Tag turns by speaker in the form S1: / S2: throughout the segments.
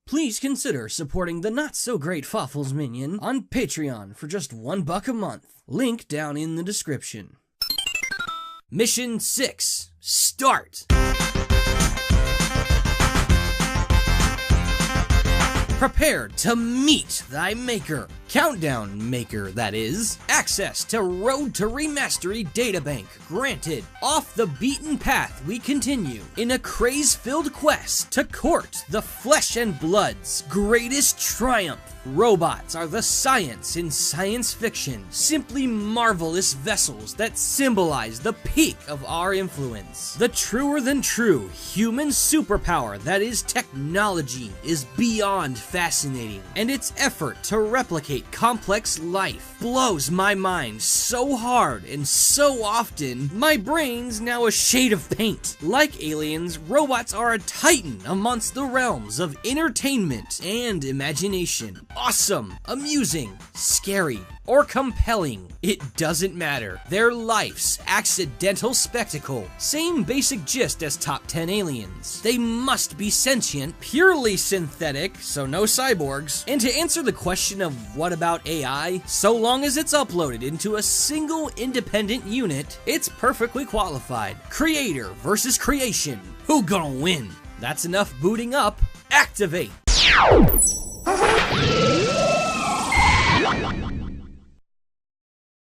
S1: Please consider supporting the not-so-great Fawfles minion on Patreon for just $1 a month. Link down in the description. Mission 6. Start! Prepare to meet thy maker. Countdown maker, that is. Access to Road to Remastery databank granted. Off the beaten path we continue in a craze-filled quest to court the flesh and blood's greatest triumph. Robots are the science in science fiction, simply marvelous vessels that symbolize the peak of our influence. The truer than true human superpower that is technology is beyond fascinating, and its effort to replicate complex life blows my mind so hard and so often, my brain's now a shade of paint. Like aliens, robots are a titan amongst the realms of entertainment and imagination. Awesome, amusing, scary, or compelling, it doesn't matter. Their life's accidental spectacle. Same basic gist as Top 10 Aliens. They must be sentient, purely synthetic, so no cyborgs. And to answer the question of what about AI, so long as it's uploaded into a single independent unit, it's perfectly qualified. Creator versus creation. Who gonna win? That's enough booting up. Activate!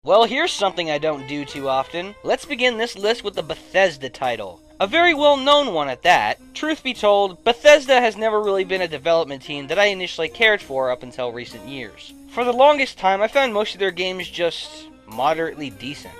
S2: Well, here's something I don't do too often. Let's begin this list with the Bethesda title. A very well-known one at that. Truth be told, Bethesda has never really been a development team that I initially cared for up until recent years. For the longest time, I found most of their games just moderately decent.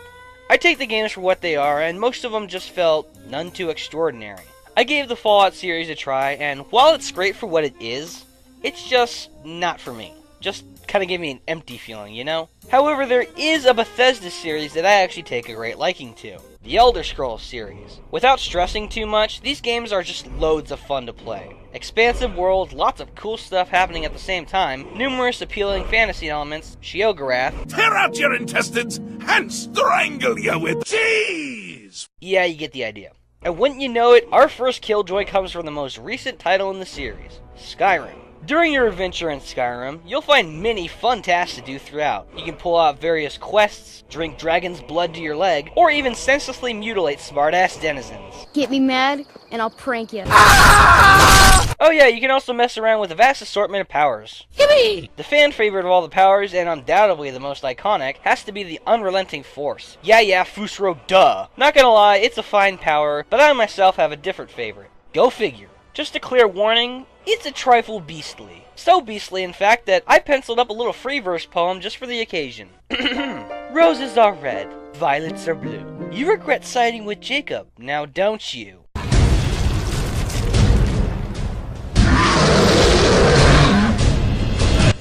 S2: I take the games for what they are, and most of them just felt none too extraordinary. I gave the Fallout series a try, and while it's great for what it is, it's just not for me. Just kind of gave me an empty feeling, you know? However, there is a Bethesda series that I actually take a great liking to. The Elder Scrolls series. Without stressing too much, these games are just loads of fun to play. Expansive worlds, lots of cool stuff happening at the same time, numerous appealing fantasy elements, Sheogorath.
S3: Tear out your intestines and strangle you with cheese!
S2: Yeah, you get the idea. And wouldn't you know it, our first Killjoy comes from the most recent title in the series, Skyrim. During your adventure in Skyrim, you'll find many fun tasks to do throughout. You can pull out various quests, drink dragon's blood to your leg, or even senselessly mutilate smart-ass denizens.
S4: Get me mad, and I'll prank you.
S2: Oh yeah, you can also mess around with a vast assortment of powers.
S4: Yippee!
S2: The fan favorite of all the powers, and undoubtedly the most iconic, has to be the Unrelenting Force. Yeah, Fusro, duh. Not gonna lie, it's a fine power, but I myself have a different favorite. Go figure. Just a clear warning, it's a trifle beastly. So beastly, in fact, that I penciled up a little free verse poem just for the occasion. Roses are red, violets are blue. You regret siding with Jacob, now don't you?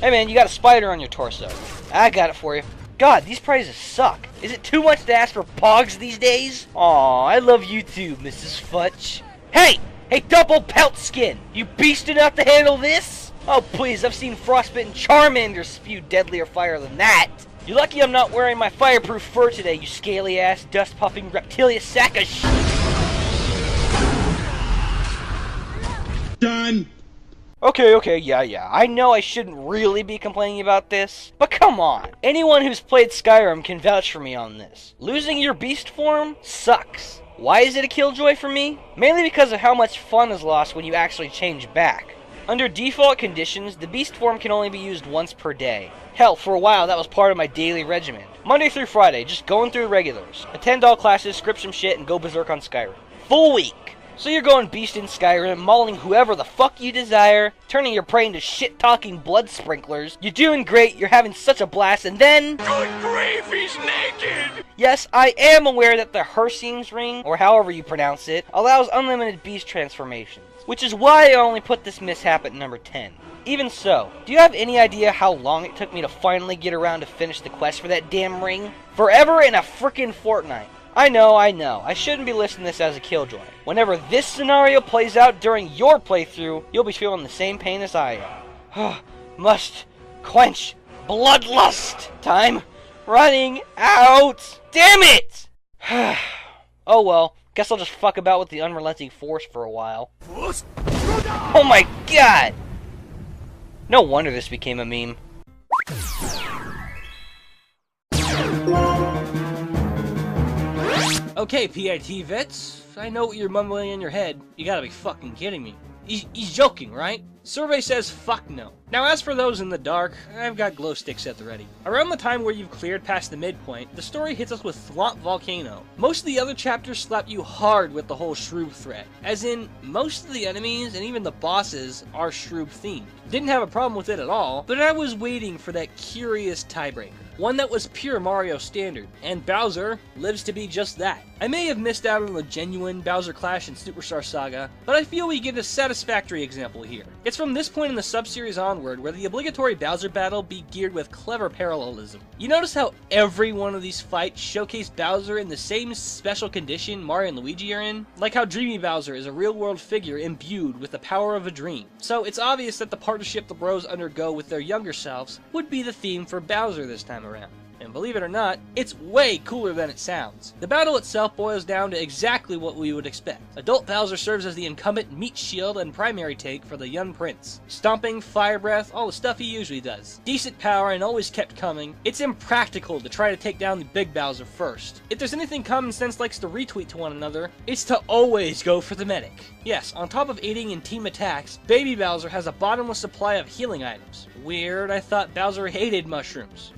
S2: Hey man, you got a spider on your torso. I got it for you. God, these prizes suck. Is it too much to ask for pogs these days? Aw, I love you too, Mrs. Futch. Hey! Hey, double pelt skin! You beast enough to handle this? Oh please, I've seen frostbitten Charmander spew deadlier fire than that. You're lucky I'm not wearing my fireproof fur today, you scaly-ass, dust-puffing reptilian sack of sh**.
S3: Done.
S2: Okay, yeah. I know I shouldn't really be complaining about this, but come on. Anyone who's played Skyrim can vouch for me on this. Losing your beast form sucks. Why is it a killjoy for me? Mainly because of how much fun is lost when you actually change back. Under default conditions, the beast form can only be used once per day. Hell, for a while that was part of my daily regimen. Monday through Friday, just going through regulars. Attend all classes, script some shit, and go berserk on Skyrim. Full week! So you're going beast in Skyrim, mauling whoever the fuck you desire, turning your prey into shit-talking blood sprinklers. You're doing great, you're having such a blast, and then...
S3: Good grief, he's naked!
S2: Yes, I am aware that the Herseem's ring, or however you pronounce it, allows unlimited beast transformations, which is why I only put this mishap at number 10. Even so, do you have any idea how long it took me to finally get around to finish the quest for that damn ring? Forever and a frickin' fortnight. I know, I shouldn't be listing this as a killjoy. Whenever this scenario plays out during your playthrough, you'll be feeling the same pain as I am. Must quench bloodlust. Time running out. Damn it! Oh well, guess I'll just fuck about with the Unrelenting Force for a while. Oh my god! No wonder this became a meme.
S1: Okay, PIT vets, I know what you're mumbling in your head. You gotta be fucking kidding me. He's joking, right? Survey says fuck no. Now as for those in the dark, I've got glow sticks at the ready. Around the time where you've cleared past the midpoint, the story hits us with Thwomp Volcano. Most of the other chapters slap you hard with the whole Shroob threat. As in, most of the enemies and even the bosses are Shroob themed. Didn't have a problem with it at all, but I was waiting for that curious tiebreaker. One that was pure Mario standard, and Bowser lives to be just that. I may have missed out on the genuine Bowser Clash in Superstar Saga, but I feel we get a satisfactory example here. It's from this point in the sub-series onward where the obligatory Bowser battle be geared with clever parallelism. You notice how every one of these fights showcase Bowser in the same special condition Mario and Luigi are in? Like how Dreamy Bowser is a real-world figure imbued with the power of a dream. So it's obvious that the partnership the bros undergo with their younger selves would be the theme for Bowser this time around. And believe it or not, it's way cooler than it sounds. The battle itself boils down to exactly what we would expect. Adult Bowser serves as the incumbent meat shield and primary take for the young prince. Stomping, fire breath, all the stuff he usually does. Decent power and always kept coming. It's impractical to try to take down the big Bowser first. If there's anything common sense likes to retweet to one another, it's to always go for the medic. Yes, on top of aiding in team attacks, Baby Bowser has a bottomless supply of healing items. Weird, I thought Bowser hated mushrooms.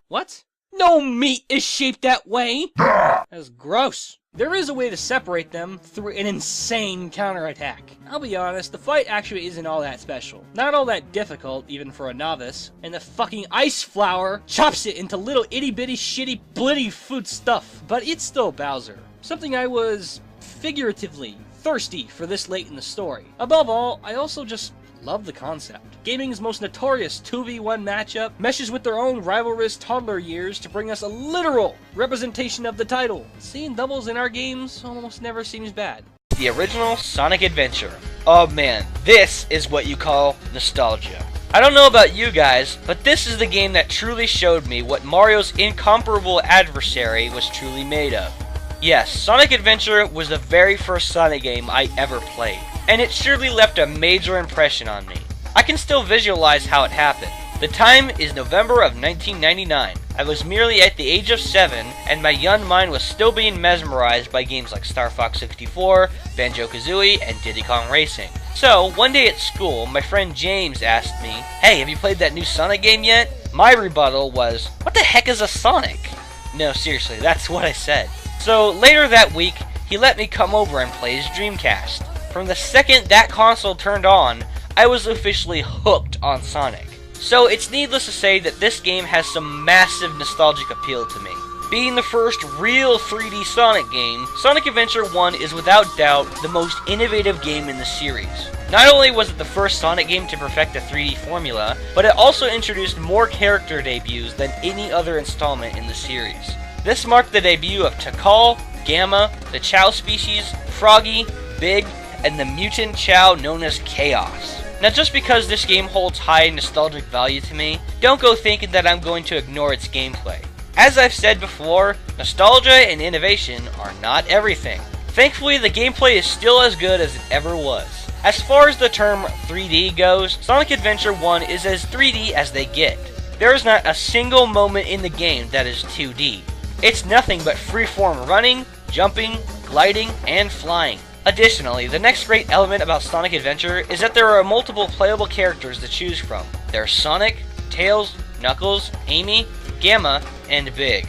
S1: What? No meat is shaped that way! That's gross. There is a way to separate them through an insane counterattack. I'll be honest, the fight actually isn't all that special. Not all that difficult, even for a novice, and the fucking ice flower chops it into little itty-bitty shitty blitty food stuff. But it's still Bowser. Something I was figuratively thirsty for this late in the story. Above all, I also just love the concept. Gaming's most notorious 2v1 matchup meshes with their own rivalrous toddler years to bring us a literal representation of the title. Seeing doubles in our games almost never seems bad.
S2: The original Sonic Adventure. Oh man, this is what you call nostalgia. I don't know about you guys, but this is the game that truly showed me what Mario's incomparable adversary was truly made of. Yes, Sonic Adventure was the very first Sonic game I ever played, and it surely left a major impression on me. I can still visualize how it happened. The time is November of 1999. I was merely at the age of 7, and my young mind was still being mesmerized by games like Star Fox 64, Banjo-Kazooie, and Diddy Kong Racing. So, one day at school, my friend James asked me, "Hey, have you played that new Sonic game yet?" My rebuttal was, "What the heck is a Sonic?" No, seriously, that's what I said. So, later that week, he let me come over and play his Dreamcast. From the second that console turned on, I was officially hooked on Sonic. So it's needless to say that this game has some massive nostalgic appeal to me. Being the first real 3D Sonic game, Sonic Adventure 1 is without doubt the most innovative game in the series. Not only was it the first Sonic game to perfect the 3D formula, but it also introduced more character debuts than any other installment in the series. This marked the debut of Tikal, Gamma, the Chow species, Froggy, Big, and the mutant Chow known as Chaos. Now just because this game holds high nostalgic value to me, don't go thinking that I'm going to ignore its gameplay. As I've said before, nostalgia and innovation are not everything. Thankfully, the gameplay is still as good as it ever was. As far as the term 3D goes, Sonic Adventure 1 is as 3D as they get. There is not a single moment in the game that is 2D. It's nothing but freeform running, jumping, gliding, and flying. Additionally, the next great element about Sonic Adventure is that there are multiple playable characters to choose from. There's Sonic, Tails, Knuckles, Amy, Gamma, and Big.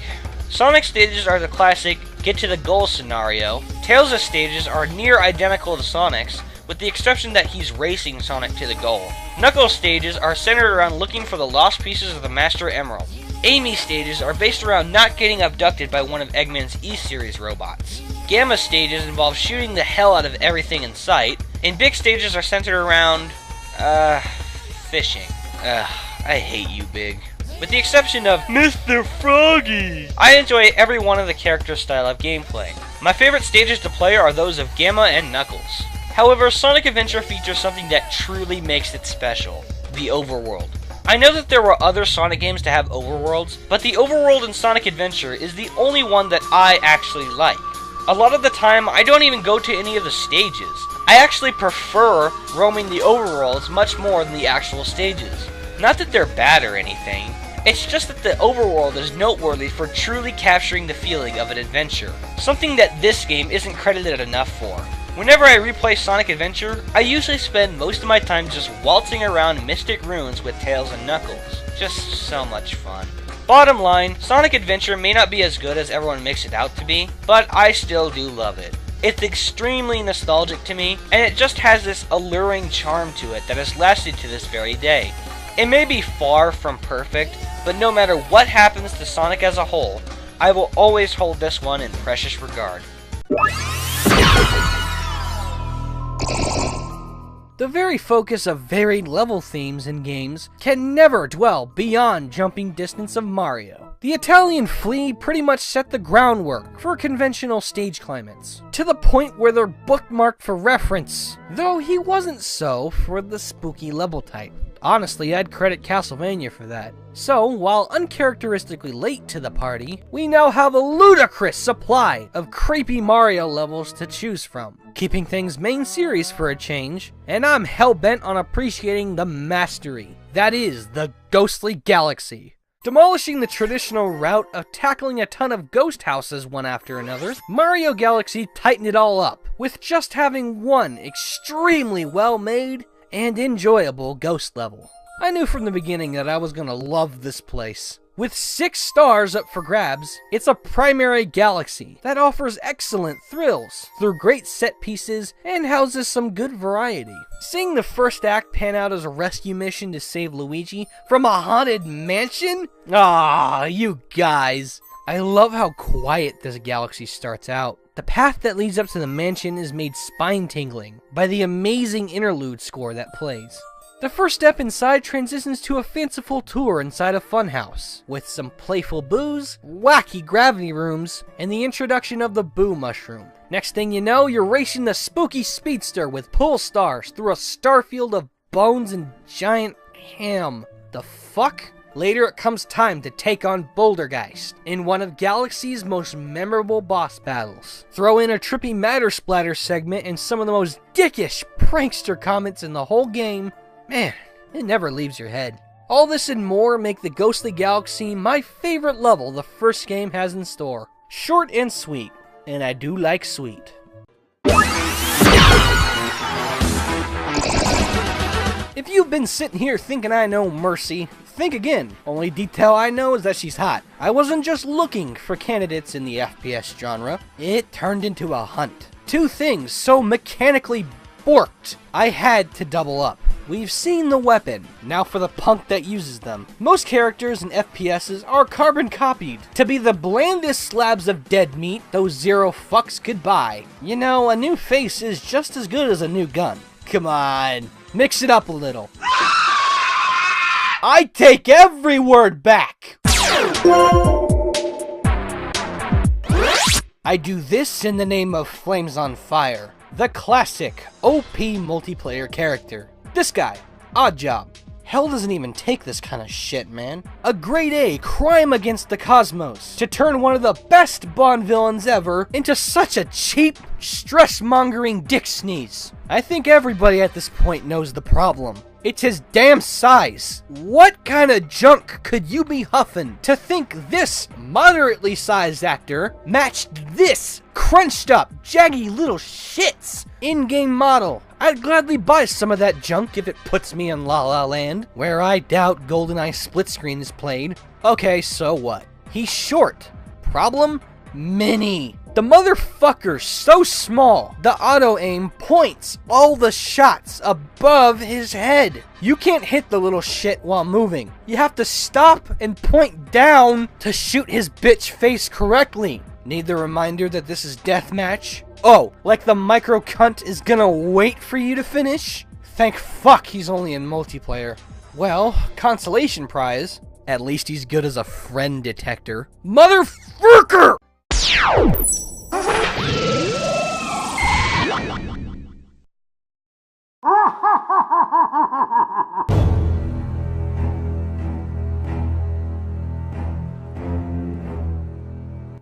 S2: Sonic's stages are the classic get to the goal scenario. Tails' stages are near identical to Sonic's, with the exception that he's racing Sonic to the goal. Knuckles' stages are centered around looking for the lost pieces of the Master Emerald. Amy's stages are based around not getting abducted by one of Eggman's E-Series robots. Gamma stages involve shooting the hell out of everything in sight, and Big stages are centered around, fishing. I hate you, Big. With the exception of Mr. Froggy, I enjoy every one of the characters' style of gameplay. My favorite stages to play are those of Gamma and Knuckles. However, Sonic Adventure features something that truly makes it special: the overworld. I know that there were other Sonic games to have overworlds, but the overworld in Sonic Adventure is the only one that I actually like. A lot of the time, I don't even go to any of the stages. I actually prefer roaming the overworlds much more than the actual stages. Not that they're bad or anything, it's just that the overworld is noteworthy for truly capturing the feeling of an adventure, something that this game isn't credited enough for. Whenever I replay Sonic Adventure, I usually spend most of my time just waltzing around Mystic Ruins with Tails and Knuckles. Just so much fun. Bottom line, Sonic Adventure may not be as good as everyone makes it out to be, but I still do love it. It's extremely nostalgic to me, and it just has this alluring charm to it that has lasted to this very day. It may be far from perfect, but no matter what happens to Sonic as a whole, I will always hold this one in precious regard.
S1: The very focus of varied level themes in games can never dwell beyond jumping distance of Mario. The Italian flea pretty much set the groundwork for conventional stage climates, to the point where they're bookmarked for reference, though he wasn't so for the spooky level type. Honestly, I'd credit Castlevania for that. So, while uncharacteristically late to the party, we now have a ludicrous supply of creepy Mario levels to choose from, keeping things main series for a change, and I'm hell-bent on appreciating the mastery that is the Ghostly Galaxy. Demolishing the traditional route of tackling a ton of ghost houses one after another, Mario Galaxy tightened it all up, with just having one extremely well-made and enjoyable ghost level. I knew from the beginning that I was gonna love this place. With 6 stars up for grabs, it's a primary galaxy that offers excellent thrills through great set pieces and houses some good variety. Seeing the first act pan out as a rescue mission to save Luigi from a haunted mansion? Ah, you guys. I love how quiet this galaxy starts out. The path that leads up to the mansion is made spine-tingling by the amazing interlude score that plays. The first step inside transitions to a fanciful tour inside a funhouse, with some playful boos, wacky gravity rooms, and the introduction of the Boo Mushroom. Next thing you know, you're racing the spooky speedster with pull stars through a starfield of bones and giant ham. The fuck? Later it comes time to take on Bouldergeist in one of Galaxy's most memorable boss battles. Throw in a trippy Matter Splatter segment and some of the most dickish prankster comments in the whole game. Man, it never leaves your head. All this and more make the Ghostly Galaxy my favorite level the first game has in store. Short and sweet, and I do like sweet. If you've been sitting here thinking I know Mercy, think again. Only detail I know is that she's hot. I wasn't just looking for candidates in the FPS genre. It turned into a hunt. 2 things so mechanically borked, I had to double up. We've seen the weapon, now for the punk that uses them. Most characters in FPSs are carbon copied to be the blandest slabs of dead meat those zero fucks could buy. You know, a new face is just as good as a new gun. Come on, mix it up a little. I take every word back! I do this in the name of Flames on Fire, the classic OP multiplayer character. This guy, Oddjob. Hell doesn't even take this kind of shit, man. A grade A crime against the cosmos to turn one of the best Bond villains ever into such a cheap, stress-mongering dick sneeze. I think everybody at this point knows the problem. It's his damn size. What kind of junk could you be huffing to think this moderately sized actor matched this crunched up, jaggy little shit's in-game model? I'd gladly buy some of that junk if it puts me in La La Land, where I doubt GoldenEye split screen is played. Okay, so what? He's short. Problem? Mini. The motherfucker's so small, the auto-aim points all the shots above his head. You can't hit the little shit while moving. You have to stop and point down to shoot his bitch face correctly. Need the reminder that this is deathmatch? Oh, like the micro cunt is gonna wait for you to finish? Thank fuck he's only in multiplayer. Well, consolation prize. At least he's good as a friend detector. Motherfucker!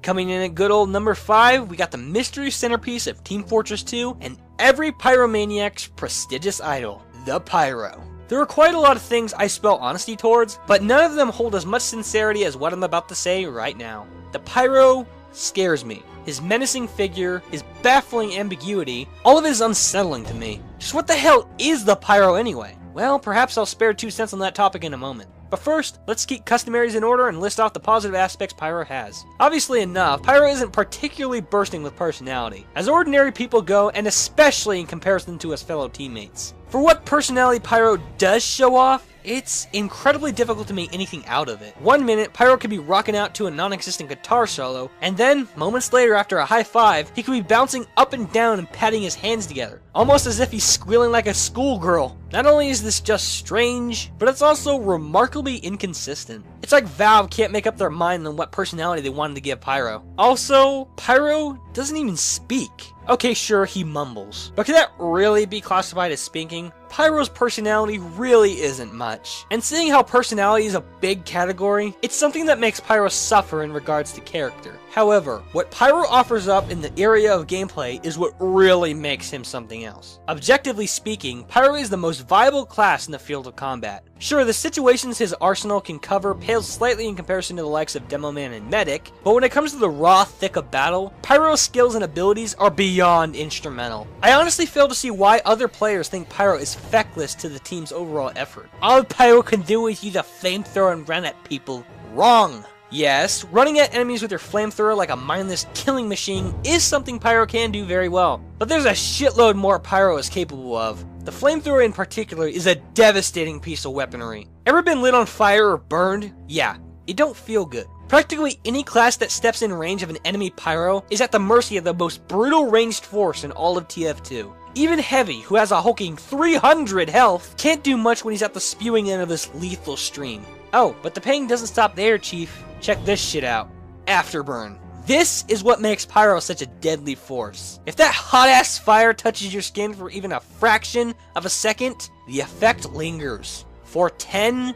S2: Coming in at good old number 5, we got the mystery centerpiece of Team Fortress 2, an
S5: every pyromaniac's prestigious idol, the pyro. There are quite a lot of things I spell honesty towards, but none of them hold as much sincerity as what I'm about to say right now. The pyro scares me. His menacing figure, his baffling ambiguity, all of it is unsettling to me. Just what the hell is the pyro anyway? Well, perhaps I'll spare 2 cents on that topic in a moment. But first, let's keep customaries in order and list off the positive aspects Pyro has. Obviously enough, Pyro isn't particularly bursting with personality, as ordinary people go, and especially in comparison to his fellow teammates. For what personality Pyro does show off, it's incredibly difficult to make anything out of it. 1 minute, Pyro could be rocking out to a non-existent guitar solo, and then, moments later after a high five, he could be bouncing up and down and patting his hands together, almost as if he's squealing like a schoolgirl. Not only is this just strange, but it's also remarkably inconsistent. It's like Valve can't make up their mind on what personality they wanted to give Pyro. Also, Pyro doesn't even speak. Okay, sure, he mumbles, but could that really be classified as speaking? Pyro's personality really isn't much, and seeing how personality is a big category, it's something that makes Pyro suffer in regards to character. However, what Pyro offers up in the area of gameplay is what really makes him something else. Objectively speaking, Pyro is the most viable class in the field of combat. Sure, the situations his arsenal can cover pales slightly in comparison to the likes of Demoman and Medic, but when it comes to the raw thick of battle, Pyro's skills and abilities are beyond instrumental. I honestly fail to see why other players think Pyro is feckless to the team's overall effort. All Pyro can do is use a flamethrower and run at people. Wrong! Yes, running at enemies with your flamethrower like a mindless killing machine is something Pyro can do very well, but there's a shitload more Pyro is capable of. The flamethrower in particular is a devastating piece of weaponry. Ever been lit on fire or burned? Yeah, it don't feel good. Practically any class that steps in range of an enemy Pyro is at the mercy of the most brutal ranged force in all of TF2. Even Heavy, who has a hulking 300 health, can't do much when he's at the spewing end of this lethal stream. Oh, but the pain doesn't stop there, Chief. Check this shit out. Afterburn. This is what makes Pyro such a deadly force. If that hot-ass fire touches your skin for even a fraction of a second, the effect lingers for 10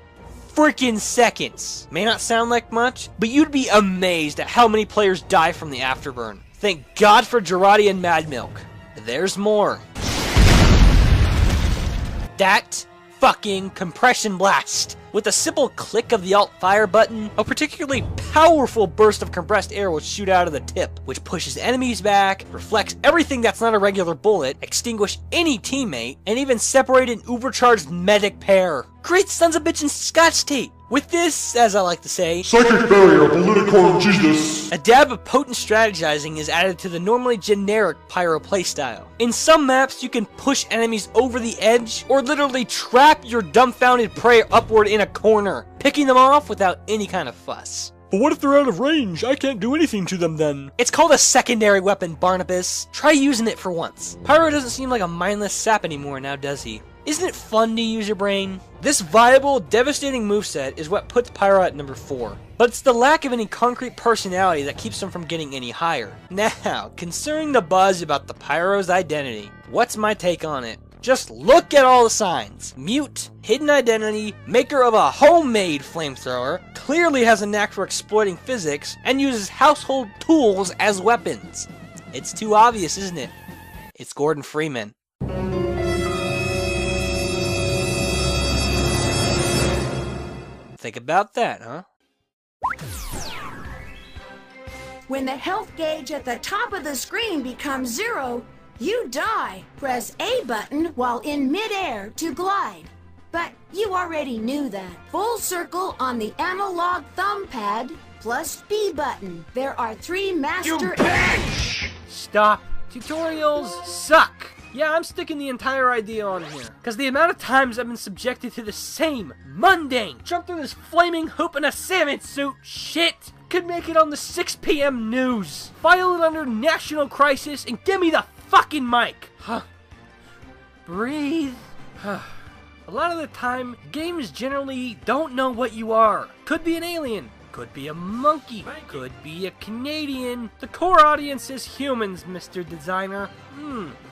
S5: freaking seconds. May not sound like much, but you'd be amazed at how many players die from the afterburn. Thank God for Girardi and Mad Milk. There's more. That fucking compression blast. With a simple click of the Alt Fire button, a particularly powerful burst of compressed air will shoot out of the tip, which pushes enemies back, reflects everything that's not a regular bullet, extinguish any teammate, and even separate an ubercharged medic pair. Great sons of bitchin' scotch tape! With this, as I like to say,
S3: Psychic barrier, political Jesus.
S5: a dab of potent strategizing is added to the normally generic Pyro playstyle. In some maps, you can push enemies over the edge, or literally trap your dumbfounded prey upward in a corner, picking them off without any kind of fuss.
S6: But what if they're out of range? I can't do anything to them then.
S5: It's called a secondary weapon, Barnabas. Try using it for once. Pyro doesn't seem like a mindless sap anymore now, does he? Isn't it fun to use your brain? This viable, devastating moveset is what puts Pyro at number 4. But it's the lack of any concrete personality that keeps him from getting any higher. Now, concerning the buzz about the Pyro's identity, what's my take on it? Just look at all the signs. Mute, hidden identity, maker of a homemade flamethrower, clearly has a knack for exploiting physics, and uses household tools as weapons. It's too obvious, isn't it? It's Gordon Freeman. Think about that, huh?
S7: When the health gauge at the top of the screen becomes 0, you die. Press A button while in midair to glide. But you already knew that. Full circle on the analog thumb pad plus B button. There are 3 master...
S5: Stop. Tutorials suck. Yeah, I'm sticking the entire idea on here, because the amount of times I've been subjected to the same mundane jump through this flaming hoop in a salmon suit shit could make it on the 6 p.m. news. File it under national crisis and give me the fucking mic. Breathe. A lot of the time, games generally don't know what you are. Could be an alien. Could be a monkey. Could be a Canadian. The core audience is humans, Mr. Designer.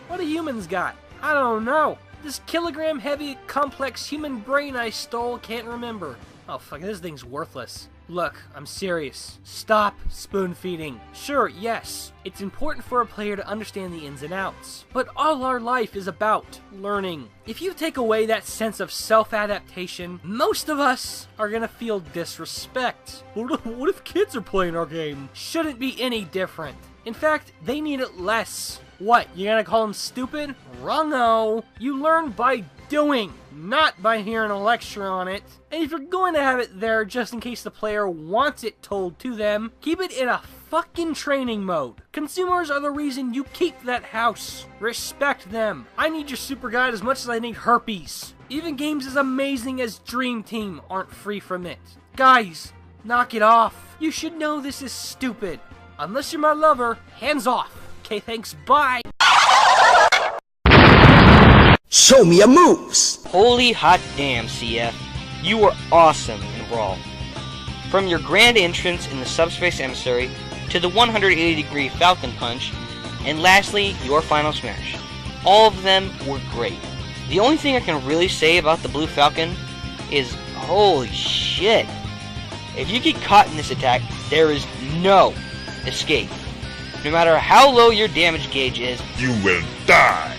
S5: What do humans got? I don't know. This kilogram heavy complex human brain I stole can't remember. Oh fuck, this thing's worthless. Look, I'm serious. Stop spoon feeding. Sure, yes, it's important for a player to understand the ins and outs, but all our life is about learning. If you take away that sense of self-adaptation, most of us are gonna feel disrespect.
S6: What if kids are playing our game?
S5: Shouldn't be any different. In fact, they need it less. What, you gonna call them stupid? Wrong-o. You learn by doing, not by hearing a lecture on it. And if you're going to have it there just in case the player wants it told to them, keep it in a fucking training mode. Consumers are the reason you keep that house. Respect them. I need your super guide as much as I need herpes. Even games as amazing as Dream Team aren't free from it. Guys, knock it off. You should know this is stupid. Unless you're my lover, hands off. Okay, thanks, bye.
S8: Show me your moves!
S2: Holy hot damn, CF. You were awesome in Brawl. From your grand entrance in the Subspace Emissary, to the 180-degree Falcon Punch, and lastly, your final smash. All of them were great. The only thing I can really say about the Blue Falcon is, holy shit. If you get caught in this attack, there is no escape. No matter how low your damage gauge is,
S3: You will die!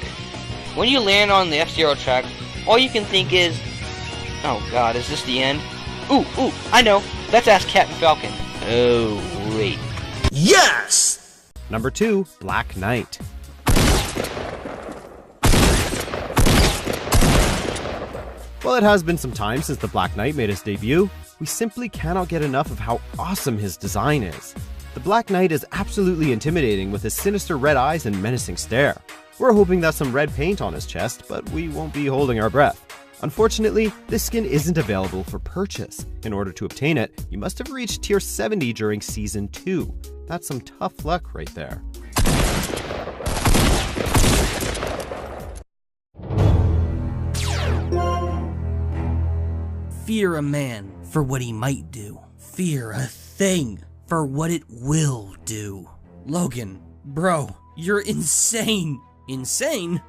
S2: when you land on the F-Zero track, all you can think is, oh god, is this the end? Ooh, I know, let's ask Captain Falcon. Oh, wait.
S8: Yes!
S9: Number 2, Black Knight. While it has been some time since the Black Knight made his debut, we simply cannot get enough of how awesome his design is. The Black Knight is absolutely intimidating with his sinister red eyes and menacing stare. We're hoping that's some red paint on his chest, but we won't be holding our breath. Unfortunately, this skin isn't available for purchase. In order to obtain it, you must have reached tier 70 during Season 2. That's some tough luck right there.
S1: Fear a man for what he might do. Fear a thing for what it will do. Logan, bro, you're insane. Insane?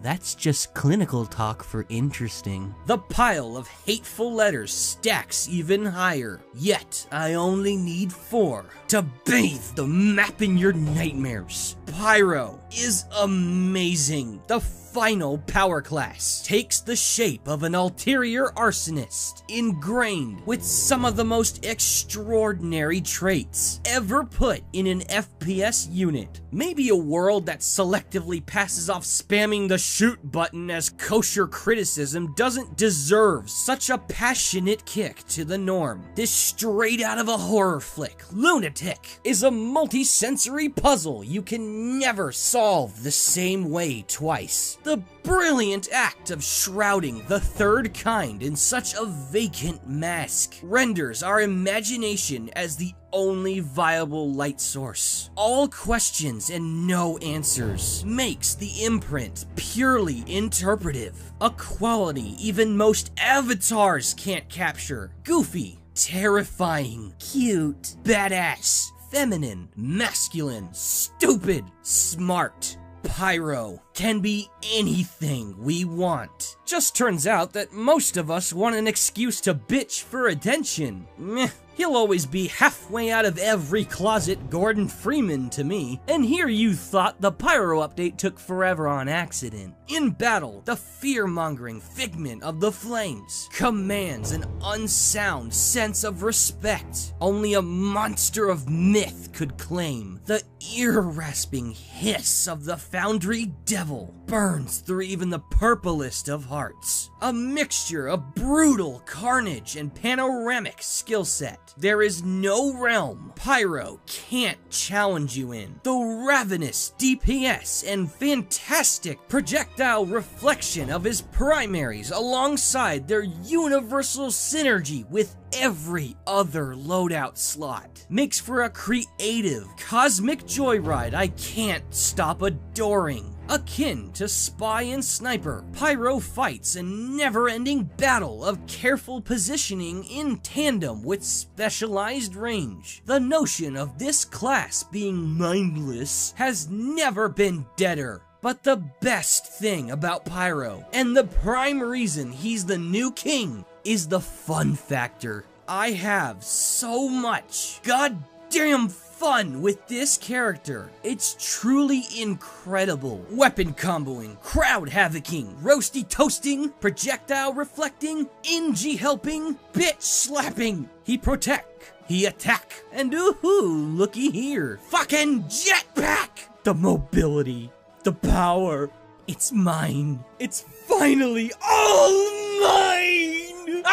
S1: That's just clinical talk for interesting. The pile of hateful letters stacks even higher. Yet, I only need 4 to bathe the map in your nightmares. Pyro is amazing. The final power class takes the shape of an ulterior arsonist, ingrained with some of the most extraordinary traits ever put in an FPS unit. Maybe a world that selectively passes off spamming the shoot button as kosher criticism doesn't deserve such a passionate kick to the norm. This straight out of a horror flick, Lunatic is a multi-sensory puzzle you can never solve the same way twice. The brilliant act of shrouding the third kind in such a vacant mask renders our imagination as the only viable light source. All questions and no answers makes the imprint purely interpretive, a quality even most avatars can't capture. Goofy, terrifying, cute, badass, feminine, masculine, stupid, smart. Pyro can be anything we want. Just turns out that most of us want an excuse to bitch for attention. Meh. He'll always be halfway out of every closet Gordon Freeman to me, and here you thought the Pyro update took forever on accident. In battle, the fear-mongering figment of the flames commands an unsound sense of respect only a monster of myth could claim. The ear-rasping hiss of the Foundry Devil burns through even the purplest of hearts. A mixture of brutal carnage and panoramic skill set. There is no realm Pyro can't challenge you in. The ravenous DPS and fantastic projectile reflection of his primaries alongside their universal synergy with every other loadout slot makes for a creative, cosmic joyride I can't stop adoring. Akin to Spy and Sniper, Pyro fights a never-ending battle of careful positioning in tandem with specialized range. The notion of this class being mindless has never been deader. But the best thing about Pyro, and the prime reason he's the new king, is the fun factor. I have so much goddamn fun with this character. It's truly incredible. Weapon comboing, crowd havocing, roasty toasting, projectile reflecting, NG helping, bitch slapping. He protect, he attack, and ooh, looky here, fucking jetpack! The mobility, the power, it's mine. It's finally all mine!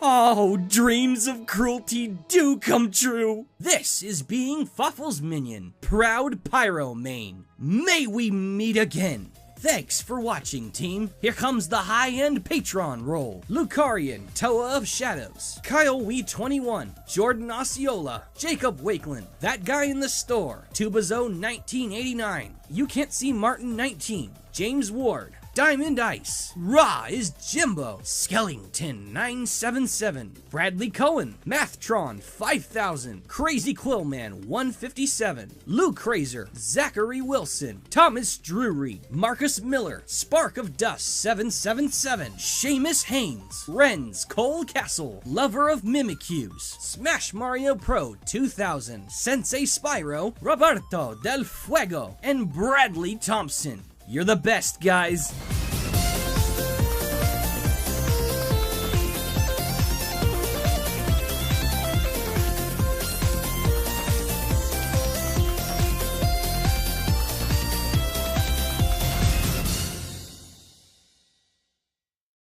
S1: Oh, dreams of cruelty do come true. This is being Fuffle's minion, proud Pyro main. May we meet again. Thanks for watching, team. Here comes the high-end Patreon roll. Lucarian, Toa of Shadows, Kyle Wee21, Jordan Osceola, Jacob Wakeland, That Guy in the Store, Tubazo 1989, You Can't See Martin 19, James Ward, Diamond Ice, Raw is Jimbo, Skellington 977, Bradley Cohen, Mathtron 5000, Crazy Quillman 157, Luke Krazer, Zachary Wilson, Thomas Drury, Marcus Miller, Spark of Dust 777, Seamus Haynes, Renz Cole Castle, Lover of Mimikyu, Smash Mario Pro 2000, Sensei Spyro, Roberto Del Fuego, and Bradley Thompson. You're the best, guys.